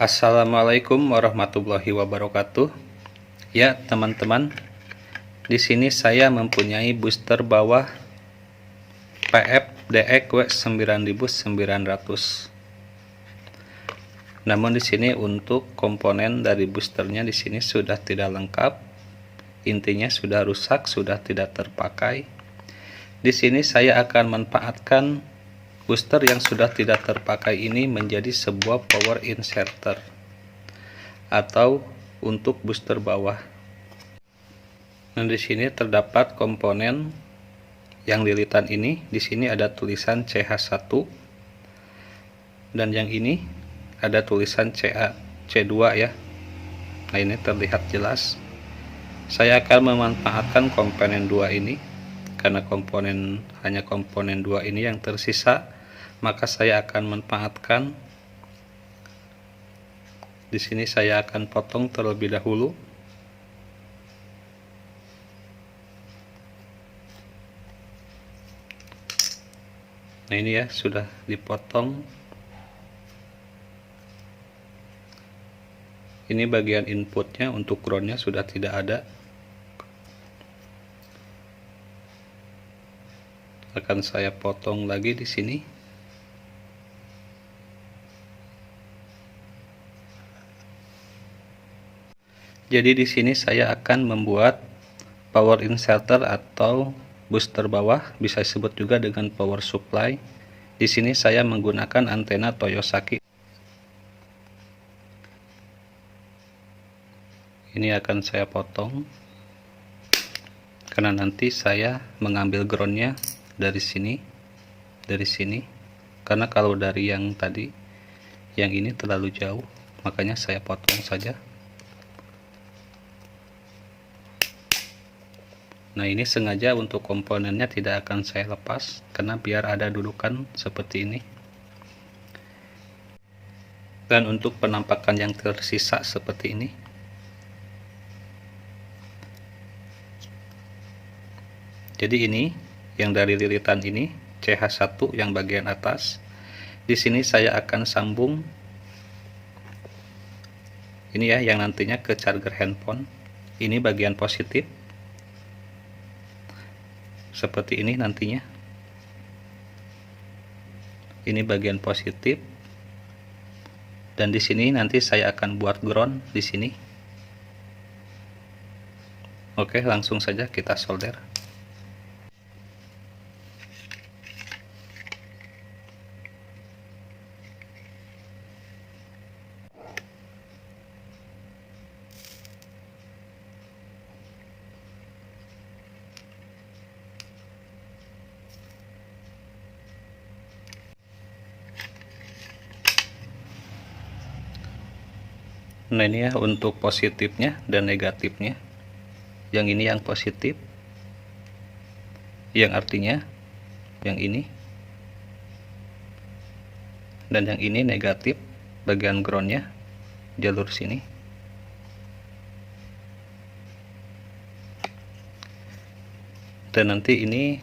Assalamualaikum warahmatullahi wabarakatuh. Ya, teman-teman, di sini saya mempunyai booster bawah PF DX W9900. Namun di sini untuk komponen dari boosternya di sini sudah tidak lengkap. Intinya sudah rusak, sudah tidak terpakai. Di sini saya akan manfaatkan booster yang sudah tidak terpakai ini menjadi sebuah power inserter atau untuk booster bawah. Nah, di sini terdapat komponen yang lilitan ini. Di sini ada tulisan CH1 dan yang ini ada tulisan C2 ya. Nah, ini terlihat jelas. Saya akan memanfaatkan komponen 2 ini karena hanya komponen 2 ini yang tersisa, maka saya akan manfaatkan. Di sini saya akan potong terlebih dahulu. Nah, ini ya sudah dipotong. Ini bagian inputnya, untuk groundnya sudah tidak ada. Akan saya potong lagi di sini. Jadi di sini saya akan membuat power inserter atau booster bawah, bisa disebut juga dengan power supply. Di sini saya menggunakan antena Toyosaki. Ini akan saya potong karena nanti saya mengambil groundnya dari sini, karena kalau dari yang tadi, yang ini terlalu jauh, makanya saya potong saja. Nah, ini sengaja untuk komponennya tidak akan saya lepas karena biar ada dudukan seperti ini. Dan untuk penampakan yang tersisa seperti ini. Jadi ini yang dari lilitan ini CH1 yang bagian atas. Di sini saya akan sambung ini ya, yang nantinya ke charger handphone. Ini bagian positif. Seperti ini nantinya. Ini bagian positif. Dan di sini nanti saya akan buat ground di sini. Oke, langsung saja kita solder. Nah, ini ya untuk positifnya dan negatifnya. Yang ini yang positif, yang artinya yang ini, dan yang ini negatif, bagian groundnya jalur sini. Dan nanti ini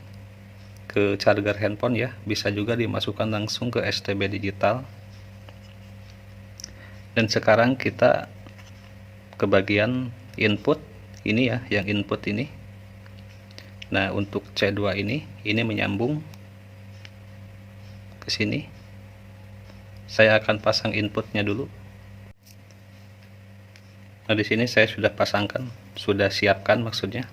ke charger handphone ya, bisa juga dimasukkan langsung ke STB digital. Dan sekarang kita ke bagian input ini ya, yang input ini. Nah, untuk C2 ini menyambung ke sini. Saya akan pasang inputnya dulu. Nah, di sini saya sudah pasangkan, sudah siapkan maksudnya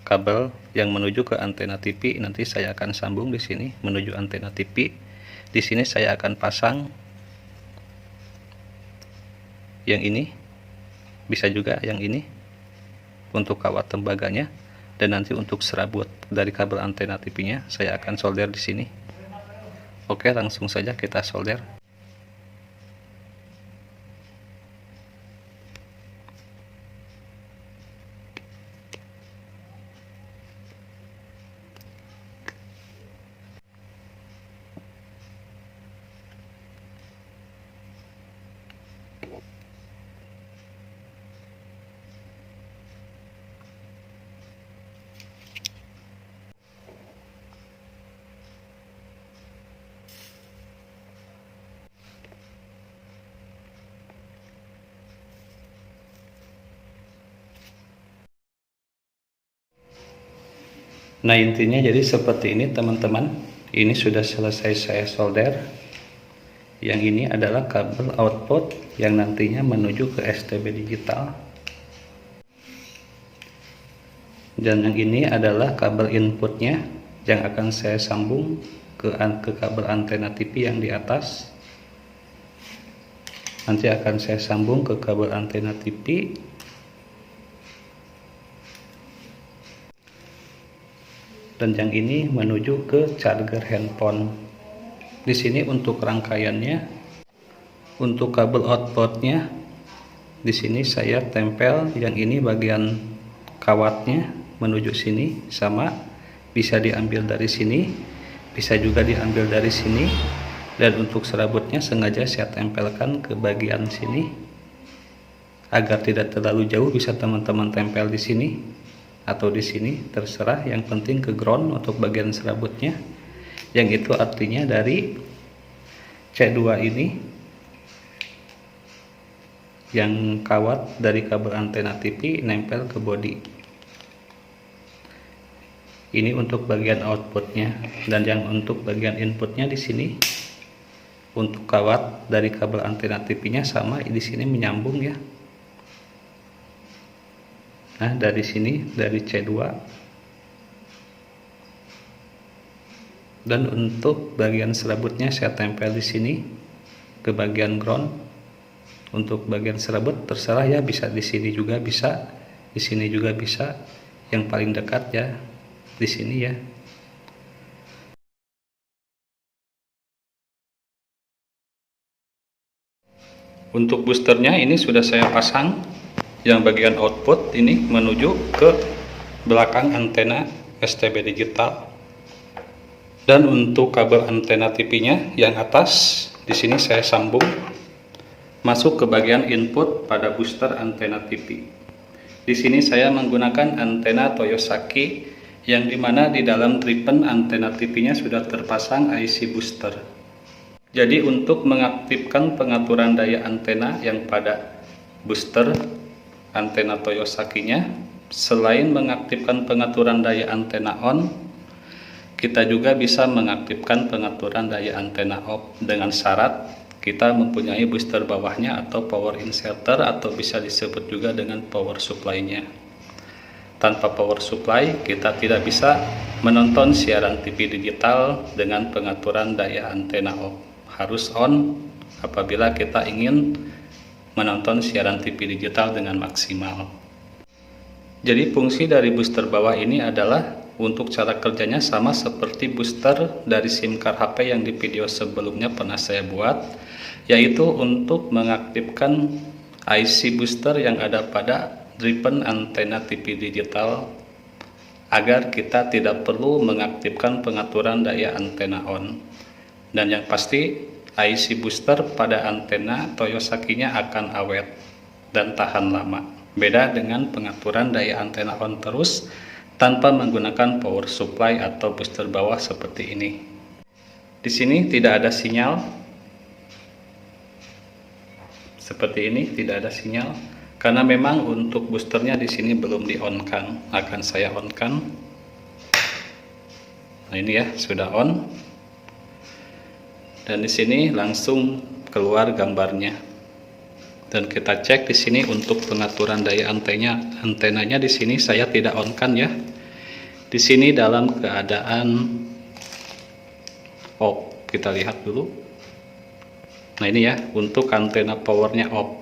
kabel yang menuju ke antena TV. Nanti saya akan sambung di sini menuju antena TV. Di sini saya akan pasang yang ini, bisa juga yang ini untuk kawat tembaganya, dan nanti untuk serabut dari kabel antena TV-nya saya akan solder di sini. Oke, langsung saja kita solder. Nah, intinya jadi seperti ini teman-teman. Ini sudah selesai saya solder. Yang ini adalah kabel output yang nantinya menuju ke STB digital. Dan yang ini adalah kabel inputnya yang akan saya sambung ke kabel antena TV yang di atas. Nanti akan saya sambung ke kabel antena TV. Dan yang ini menuju ke charger handphone. Di sini untuk rangkaiannya, untuk kabel outputnya, di sini saya tempel yang ini bagian kawatnya menuju sini, sama bisa diambil dari sini, bisa juga diambil dari sini. Dan untuk serabutnya sengaja saya tempelkan ke bagian sini agar tidak terlalu jauh, bisa teman-teman tempel di sini atau di sini, terserah, yang penting ke ground untuk bagian serabutnya. Yang itu artinya dari C2 ini yang kawat dari kabel antena TV nempel ke bodi. Ini untuk bagian outputnya, dan yang untuk bagian inputnya di sini untuk kawat dari kabel antena TV-nya sama di sini menyambung ya. Nah, dari sini dari C2. Dan untuk bagian serabutnya saya tempel di sini ke bagian ground. Untuk bagian serabut terserah ya, bisa di sini juga bisa, di sini juga bisa. Yang paling dekat ya di sini ya. Untuk boosternya ini sudah saya pasang. Yang bagian output ini menuju ke belakang antena STB digital. Dan untuk kabel antena TV-nya yang atas di sini saya sambung masuk ke bagian input pada booster antena TV. Di sini saya menggunakan antena Toyosaki yang dimana di dalam tripen antena TV-nya sudah terpasang IC booster. Jadi untuk mengaktifkan pengaturan daya antena yang pada booster antena Toyosaki-nya, selain mengaktifkan pengaturan daya antena on, kita juga bisa mengaktifkan pengaturan daya antena off dengan syarat kita mempunyai booster bawahnya atau power inserter, atau bisa disebut juga dengan power supply-nya. Tanpa power supply kita tidak bisa menonton siaran TV digital dengan pengaturan daya antena off. Harus on apabila kita ingin menonton siaran TV digital dengan maksimal. Jadi fungsi dari booster bawah ini adalah untuk cara kerjanya sama seperti booster dari SIM card HP yang di video sebelumnya pernah saya buat, yaitu untuk mengaktifkan IC booster yang ada pada driven antena TV digital agar kita tidak perlu mengaktifkan pengaturan daya antena on. Dan yang pasti IC booster pada antena Toyosaki-nya akan awet dan tahan lama. Beda dengan pengaturan daya antena on terus tanpa menggunakan power supply atau booster bawah seperti ini. Di sini tidak ada sinyal. Seperti ini tidak ada sinyal karena memang untuk boosternya di sini belum di-on-kan. Akan saya on-kan. Nah, ini ya sudah on. Dan di sini langsung keluar gambarnya. Dan kita cek di sini untuk pengaturan daya antenanya di sini saya tidak on-kan ya. Di sini dalam keadaan off. Kita lihat dulu. Nah, ini ya untuk antena powernya off.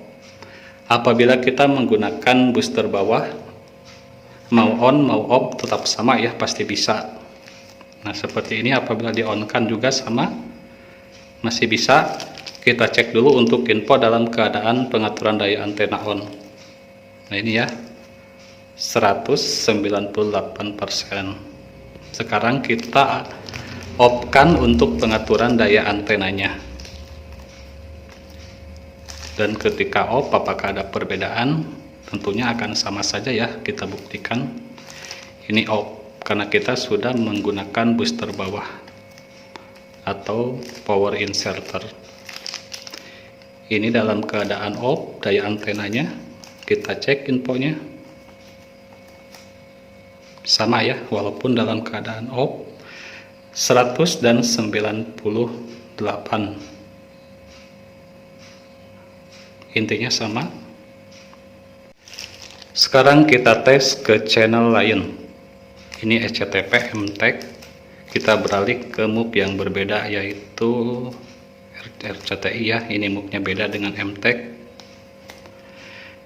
Apabila kita menggunakan booster bawah, mau on mau off tetap sama ya, pasti bisa. Nah, seperti ini apabila di-on-kan juga sama. Masih bisa. Kita cek dulu untuk info dalam keadaan pengaturan daya antena on. Nah, ini ya 198%. Sekarang kita off-kan untuk pengaturan daya antenanya. Dan ketika off apakah ada perbedaan? Tentunya akan sama saja ya, kita buktikan. Ini off karena kita sudah menggunakan booster bawah atau power inserter. Ini dalam keadaan off daya antenanya. Kita cek infonya. sama ya, walaupun dalam keadaan off 100 dan 98, intinya sama. Sekarang kita tes ke channel lain. Ini SCTP MTEK. Kita beralih ke MUP yang berbeda, yaitu RCTI ya. Ini MUP-nya beda dengan MTEK.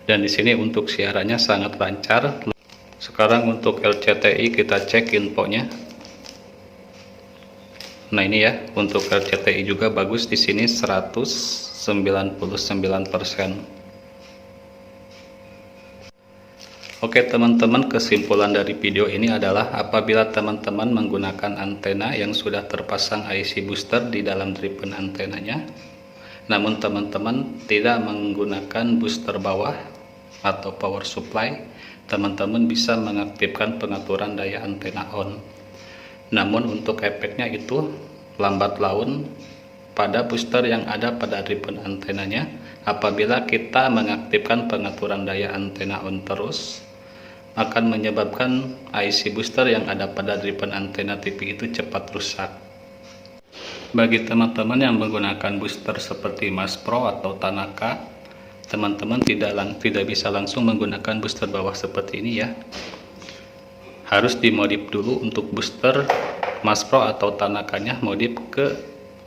Dan di sini untuk siarannya sangat lancar. Sekarang untuk RCTI kita cek infonya. Nah ini ya, untuk RCTI juga bagus, di sini 199%. Oke teman-teman, kesimpulan dari video ini adalah apabila teman-teman menggunakan antena yang sudah terpasang IC booster di dalam driven antenanya, namun teman-teman tidak menggunakan booster bawah atau power supply, teman-teman bisa mengaktifkan pengaturan daya antena on. Namun untuk efeknya itu lambat laun pada booster yang ada pada driven antenanya. Apabila kita mengaktifkan pengaturan daya antena on terus, akan menyebabkan IC booster yang ada pada driven antena TV itu cepat rusak. Bagi teman-teman yang menggunakan booster seperti Mas Pro atau Tanaka, teman-teman tidak bisa langsung menggunakan booster bawah seperti ini ya. Harus dimodif dulu untuk booster Mas Pro atau Tanakanya, modif ke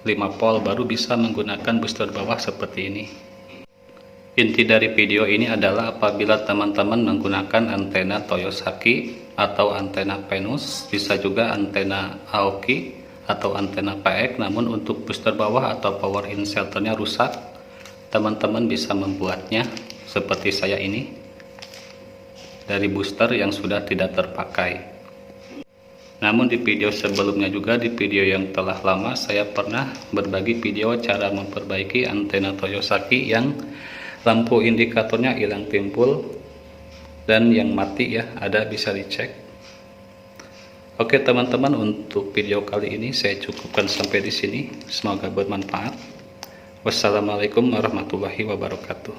5 volt baru bisa menggunakan booster bawah seperti ini. Inti dari video ini adalah apabila teman-teman menggunakan antena Toyosaki atau antena Venus, bisa juga antena Aoki atau antena PX, namun untuk booster bawah atau power inserternya rusak, teman-teman bisa membuatnya seperti saya ini, dari booster yang sudah tidak terpakai. Namun di video sebelumnya juga, di video yang telah lama, saya pernah berbagi video cara memperbaiki antena Toyosaki yang lampu indikatornya hilang timbul dan yang mati ya, ada, bisa dicek. Oke teman-teman, untuk video kali ini saya cukupkan sampai di sini. Semoga bermanfaat. Wassalamualaikum warahmatullahi wabarakatuh.